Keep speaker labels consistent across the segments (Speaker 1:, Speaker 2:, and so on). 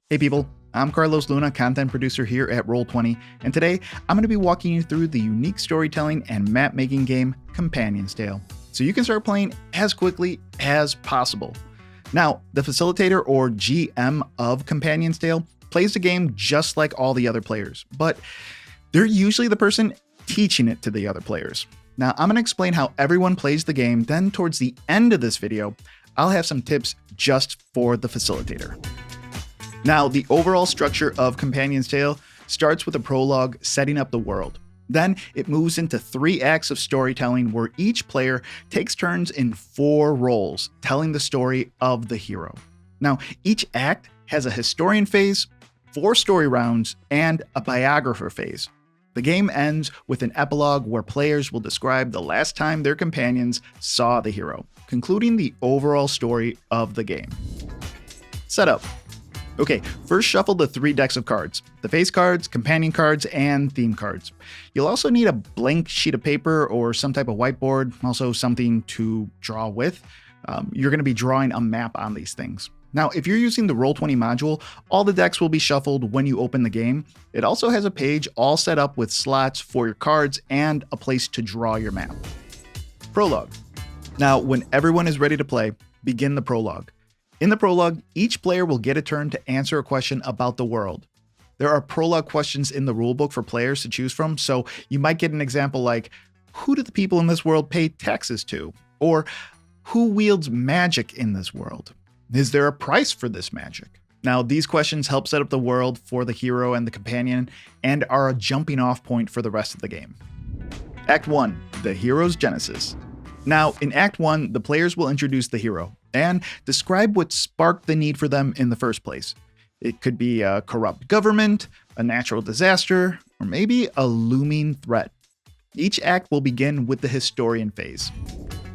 Speaker 1: Hey people, I'm Carlos Luna, content producer here at Roll20, and today I'm going to be walking you through the unique storytelling and map making game Companion's Tale, so you can start playing as quickly as possible. Now, the Facilitator or GM of Companion's Tale plays the game just like all the other players, but they're usually the person teaching it to the other players. Now, I'm going to explain how everyone plays the game, then towards the end of this video, I'll have some tips just for the Facilitator. Now, the overall structure of Companion's Tale starts with a prologue setting up the world. Then it moves into 3 acts of storytelling where each player takes turns in 4 roles, telling the story of the hero. Now, each act has a historian phase, 4 story rounds, and a biographer phase. The game ends with an epilogue where players will describe the last time their companions saw the hero, concluding the overall story of the game. Setup. Okay, first shuffle the 3 decks of cards, the face cards, companion cards, and theme cards. You'll also need a blank sheet of paper or some type of whiteboard, also something to draw with. You're going to be drawing a map on these things. Now, if you're using the Roll20 module, all the decks will be shuffled when you open the game. It also has a page all set up with slots for your cards and a place to draw your map. Prologue. Now, when everyone is ready to play, begin the prologue. In the prologue, each player will get a turn to answer a question about the world. There are prologue questions in the rulebook for players to choose from, so you might get an example like, who do the people in this world pay taxes to? Or, who wields magic in this world? Is there a price for this magic? Now, these questions help set up the world for the hero and the companion, and are a jumping off point for the rest of the game. Act 1, the hero's genesis. Now, in Act 1, the players will introduce the hero and describe what sparked the need for them in the first place. It could be a corrupt government, a natural disaster, or maybe a looming threat. Each act will begin with the historian phase.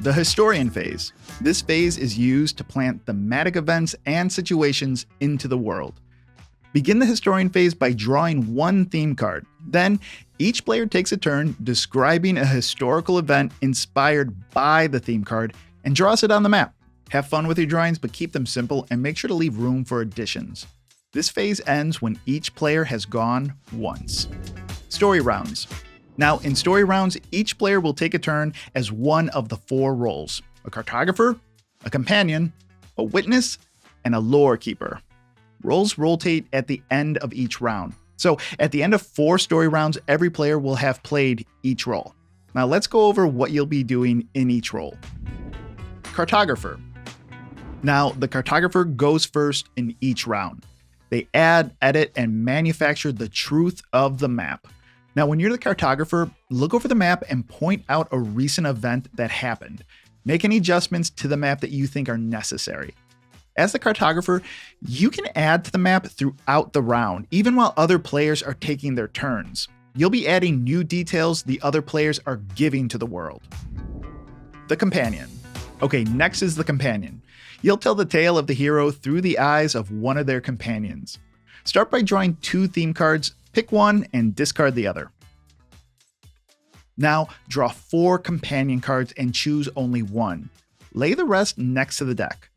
Speaker 1: The historian phase. This phase is used to plant thematic events and situations into the world. Begin the historian phase by drawing 1 theme card. Then, each player takes a turn describing a historical event inspired by the theme card and draws it on the map. Have fun with your drawings, but keep them simple and make sure to leave room for additions. This phase ends when each player has gone once. Story rounds. Now, in story rounds, each player will take a turn as one of the 4 roles: a cartographer, a companion, a witness, and a lorekeeper. Roles rotate at the end of each round. So, at the end of 4 story rounds, every player will have played each role. Now, let's go over what you'll be doing in each role. Cartographer. Now, the cartographer goes first in each round. They add, edit, and manufacture the truth of the map. Now, when you're the cartographer, look over the map and point out a recent event that happened. Make any adjustments to the map that you think are necessary. As the cartographer, you can add to the map throughout the round, even while other players are taking their turns. You'll be adding new details the other players are giving to the world. The companion. Okay, next is the companion. You'll tell the tale of the hero through the eyes of one of their companions. Start by drawing 2 theme cards, pick one, and discard the other. Now, draw 4 companion cards and choose only one. Lay the rest next to the deck.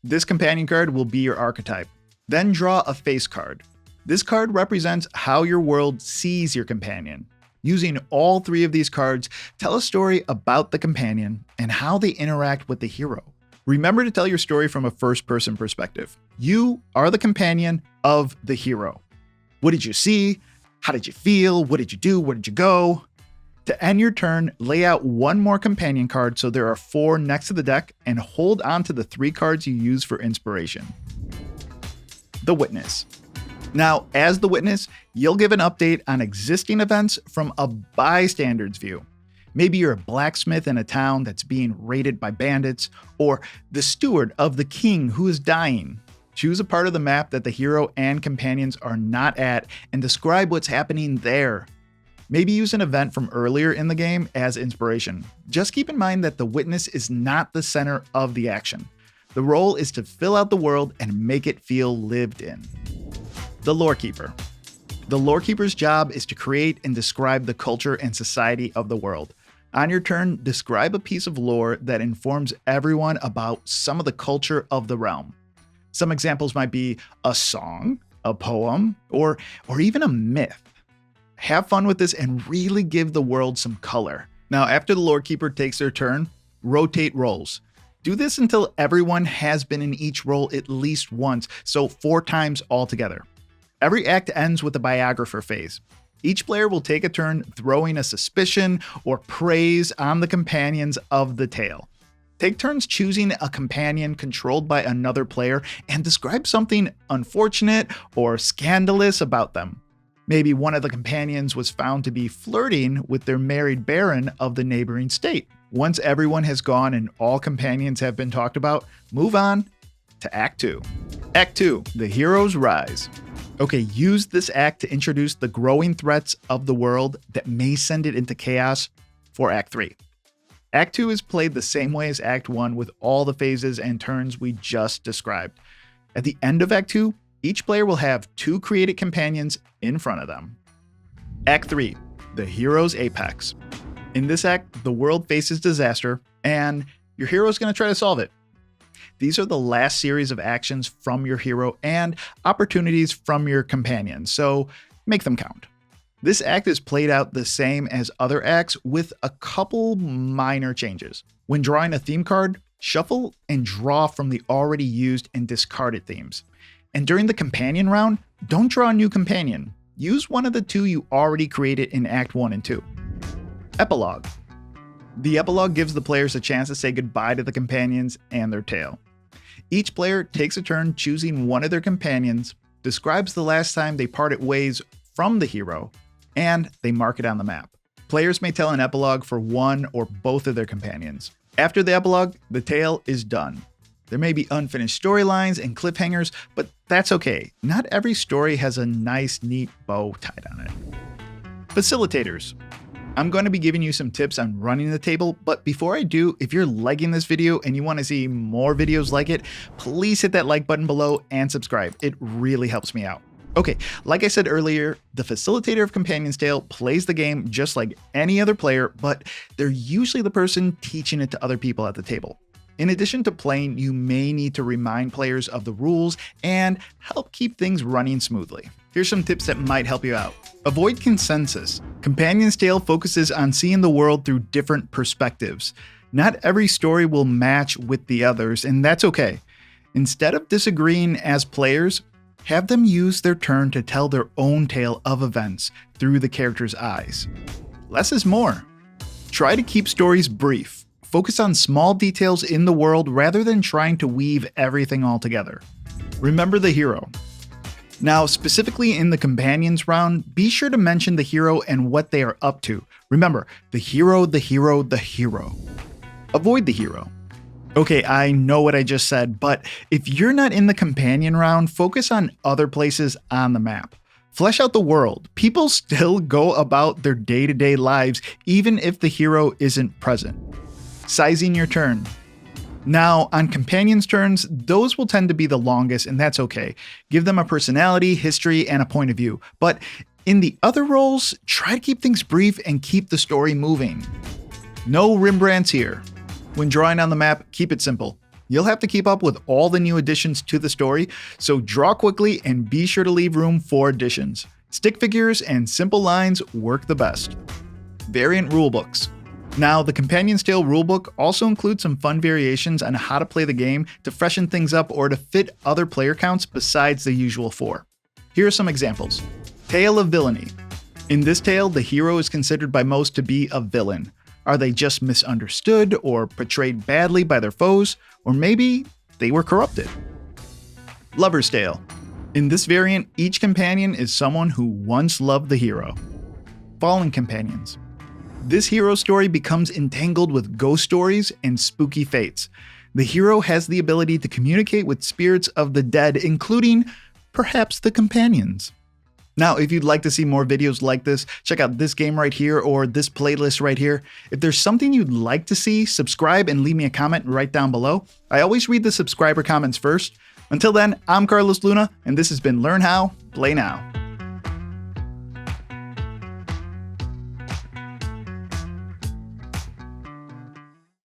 Speaker 1: This companion card will be your archetype. Then draw a face card. This card represents how your world sees your companion. Using all 3 of these cards, tell a story about the companion and how they interact with the hero. Remember to tell your story from a first-person perspective. You are the companion of the hero. What did you see? How did you feel? What did you do? Where did you go? To end your turn, lay out 1 more companion card so there are 4 next to the deck, and hold on to the 3 cards you use for inspiration. The witness. Now, as the witness, you'll give an update on existing events from a bystander's view. Maybe you're a blacksmith in a town that's being raided by bandits, or the steward of the king who is dying. Choose a part of the map that the hero and companions are not at and describe what's happening there. Maybe use an event from earlier in the game as inspiration. Just keep in mind that the witness is not the center of the action. The role is to fill out the world and make it feel lived in. The Lorekeeper. The Lorekeeper's job is to create and describe the culture and society of the world. On your turn, describe a piece of lore that informs everyone about some of the culture of the realm. Some examples might be a song, a poem, or even a myth. Have fun with this and really give the world some color. Now, after the Lorekeeper takes their turn, rotate roles. Do this until everyone has been in each role at least once, so 4 times altogether. Every act ends with the Biographer Phase. Each player will take a turn throwing a suspicion or praise on the companions of the tale. Take turns choosing a companion controlled by another player and describe something unfortunate or scandalous about them. Maybe one of the companions was found to be flirting with their married baron of the neighboring state. Once everyone has gone and all companions have been talked about, move on to Act 2. Act 2, the heroes rise. Okay, use this act to introduce the growing threats of the world that may send it into chaos for Act 3. Act 2 is played the same way as Act 1 with all the phases and turns we just described. At the end of Act 2, each player will have 2 created companions in front of them. Act 3, the hero's apex. In this act, the world faces disaster, and your hero is going to try to solve it. These are the last series of actions from your hero and opportunities from your companions, so make them count. This act is played out the same as other acts with a couple minor changes. When drawing a theme card, shuffle and draw from the already used and discarded themes. And during the companion round, don't draw a new companion. Use one of the 2 you already created in Act 1 and 2. Epilogue. The epilogue gives the players a chance to say goodbye to the companions and their tale. Each player takes a turn choosing one of their companions, describes the last time they parted ways from the hero, and they mark it on the map. Players may tell an epilogue for one or both of their companions. After the epilogue, the tale is done. There may be unfinished storylines and cliffhangers, but that's okay. Not every story has a nice, neat bow tied on it. Facilitators. I'm going to be giving you some tips on running the table, but before I do, if you're liking this video and you want to see more videos like it, please hit that like button below and subscribe. It really helps me out. Okay, like I said earlier, the Facilitator of Companion's Tale plays the game just like any other player, but they're usually the person teaching it to other people at the table. In addition to playing, you may need to remind players of the rules and help keep things running smoothly. Here's some tips that might help you out. Avoid consensus. Companion's Tale focuses on seeing the world through different perspectives. Not every story will match with the others, and that's okay. Instead of disagreeing as players, have them use their turn to tell their own tale of events through the character's eyes. Less is more. Try to keep stories brief. Focus on small details in the world rather than trying to weave everything all together. Remember the hero. Now, specifically in the companions round, be sure to mention the hero and what they are up to. Remember, the hero, the hero, the hero. Avoid the hero. Okay, I know what I just said, but if you're not in the companion round, focus on other places on the map. Flesh out the world. People still go about their day-to-day lives, even if the hero isn't present. Sizing your turn. Now, on companions' turns, those will tend to be the longest, and that's okay. Give them a personality, history, and a point of view. But in the other roles, try to keep things brief and keep the story moving. No Rembrandts here. When drawing on the map, keep it simple. You'll have to keep up with all the new additions to the story, so draw quickly and be sure to leave room for additions. Stick figures and simple lines work the best. Variant rulebooks. Now, the Companion's Tale rulebook also includes some fun variations on how to play the game to freshen things up or to fit other player counts besides the usual 4. Here are some examples. Tale of Villainy. In this tale, the hero is considered by most to be a villain. Are they just misunderstood or portrayed badly by their foes? Or maybe they were corrupted. Lover's Tale. In this variant, each companion is someone who once loved the hero. Fallen Companions. This hero story becomes entangled with ghost stories and spooky fates. The hero has the ability to communicate with spirits of the dead, including perhaps the companions. Now, if you'd like to see more videos like this, check out this game right here or this playlist right here. If there's something you'd like to see, subscribe and leave me a comment right down below. I always read the subscriber comments first. Until then, I'm Carlos Luna, and this has been Learn How, Play Now.